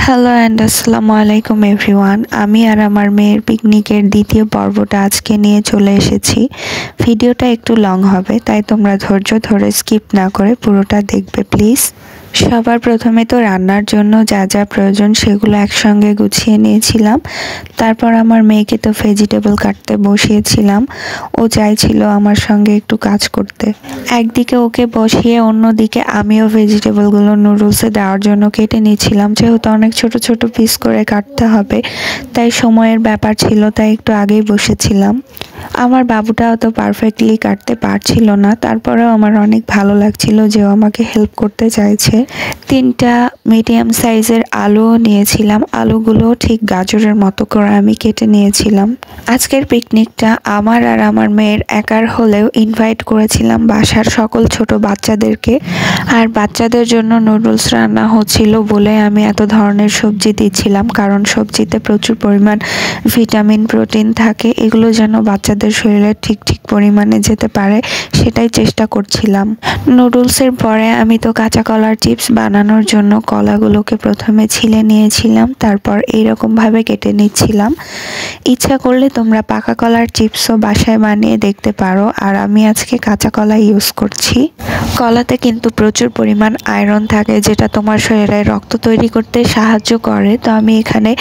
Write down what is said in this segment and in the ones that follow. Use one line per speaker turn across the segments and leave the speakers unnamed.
Hello and আসসালামু আলাইকুম everyone. আমি আর আমার মেয়ের পিকনিকের দ্বিতীয় পর্বটা আজকে নিয়ে চলে এসেছি। ভিডিওটা একটু লং হবে, তাই তোমরা ধৈর্য ধরে স্কিপ না করে পুরোটা দেখবে প্লিজ। সবার প্রথমে তো রান্নার জন্য যা যা প্রয়োজন সেগুলো একসঙ্গে গুছিয়ে নিয়েছিলাম। তারপর আমার মেয়েকে তো ভেজিটেবল কাটতে বসিয়েছিলাম। ও চাইছিল আমার সঙ্গে একটু কাজ করতে। একদিকে ওকে বসিয়ে অন্যদিকে আমিও ভেজিটেবলগুলো নুডলসে দেওয়ার জন্য কেটে নিয়েছিলাম। যেহেতু অনেক ছোট ছোট পিস করে কাটতে হবে, তাই সময়ের ব্যাপার ছিল, তাই একটু আগেই বসেছিলাম। আমার বাবুটাও তো পারফেক্টলি কাটতে পারছিল না, তারপরেও আমার অনেক ভালো লাগছিল যে ও আমাকে হেল্প করতে চাইছে। 3টা মিডিয়াম সাইজের আলুও নিয়েছিলাম। আলুগুলো ঠিক গাজরের মতো করে আমি কেটে নিয়েছিলাম। আজকের পিকনিকটা আমার আর আমার মেয়ের একার হলেও ইনভাইট করেছিলাম বাসার সকল ছোট বাচ্চাদেরকে। আর বাচ্চাদের জন্য নুডলস রান্না হচ্ছিল বলে আমি এত ধরনের সবজি দিচ্ছিলাম, কারণ সবজিতে প্রচুর পরিমাণ ভিটামিন প্রোটিন থাকে। এগুলো যেন বাচ্চাদের শরীরে ঠিক পরিমাণে যেতে পারে সেটাই চেষ্টা করছিলাম। নুডলসের পরে আমি তো কাঁচা কলার চিপস বানানোর জন্য কলাগুলোকে প্রথমে ছিলে নিয়েছিলাম, তারপর এইরকম ভাবে কেটে নিচ্ছিলাম। ইচ্ছা করলে তোমরা পাকা কলার চিপসও বাসায় বানিয়ে দেখতে পারো, আর আমি আজকে কাঁচা কলা ইউজ করছি। কলাতে কিন্তু প্রচুর পরিমাণ আয়রন থাকে, যেটা তোমার শরীরে রক্ত তৈরি করতে সাহায্য করে। তো আমি এখানে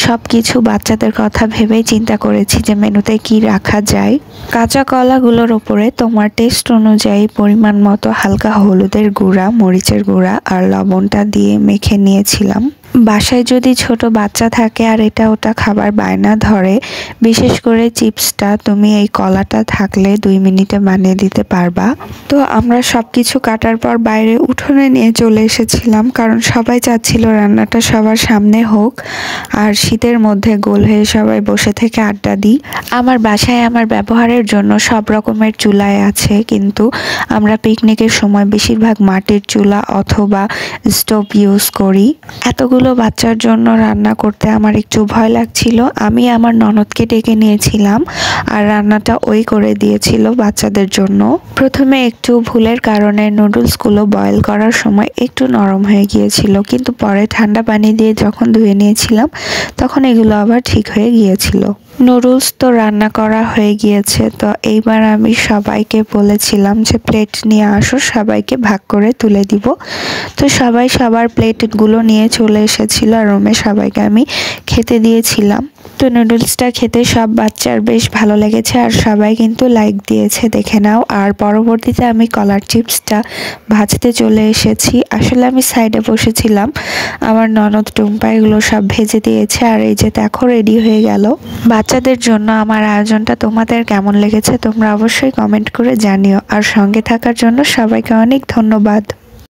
সব কিছু বাচ্চাদের কথা ভেবেই চিন্তা করেছি যে মেনুতে কি রাখা যায়। কাঁচা কলাগুলোর ওপরে তোমার টেস্ট অনুযায়ী পরিমাণ মতো হালকা হলুদের গুঁড়া, মরিচের গুঁড়া আর লবণটা দিয়ে মেখে নিয়েছিলাম। বাসায় যদি ছোট বাচ্চা থাকে আর এটা ওটা খাবার বায়না ধরে, বিশেষ করে চিপসটা তুমি এই কলাটা থাকলে 2 মিনিটে বানিয়ে দিতে পারবা। তো আমরা সবকিছু কাটার পর বাইরে উঠোনে নিয়ে চলে এসেছিলাম, কারণ সবাই চাচ্ছিল রান্নাটা সবার সামনে হোক আর শীতের মধ্যে গোল হয়ে সবাই বসে থেকে আড্ডা দিই। আমার বাসায় আমার ব্যবহারের জন্য সব রকমের চুলাই আছে, কিন্তু আমরা পিকনিকের সময় বেশিরভাগ মাটির চুলা অথবা স্টোভ ইউজ করি। এতগুলো বাচ্চার জন্য রান্না করতে আমার একটু ভয় লাগছিল। আমি আমার ননদকে ডেকে নিয়েছিলাম আর রান্নাটা ওই করে দিয়েছিল বাচ্চাদের জন্য। প্রথমে একটু ভুলের কারণে নুডলসগুলো বয়েল করার সময় একটু নরম হয়ে গিয়েছিল, কিন্তু পরে ঠান্ডা পানি দিয়ে যখন ধুয়ে নিয়েছিলাম তখন এগুলো আবার ঠিক হয়ে গিয়েছিল। নুডলস তো রান্না করা হয়ে গিয়েছে, তো এইবার আমি সবাইকে বলেছিলাম যে প্লেট নিয়ে আসো, সবাইকে ভাগ করে তুলে দিব। তো সবাই সবার প্লেটগুলো নিয়ে চলে এসেছিল আর রুমে সবাইকে আমি খেতে দিয়েছিলাম। তো নুডলসটা খেতে সব বাচ্চার বেশ ভালো লেগেছে আর সবাই কিন্তু লাইক দিয়েছে, দেখে নাও। আর পরবর্তীতে আমি কলার চিপসটা ভাজতে চলে এসেছি। আসলে আমি সাইডে বসেছিলাম, আমার ননদ টুম্পা এগুলো সব ভেজে দিয়েছে। আর এই যে দেখো রেডি হয়ে গেল। বাচ্চাদের জন্য আমার আয়োজনটা তোমাদের কেমন লেগেছে তোমরা অবশ্যই কমেন্ট করে জানিও, আর সঙ্গে থাকার জন্য সবাইকে অনেক ধন্যবাদ।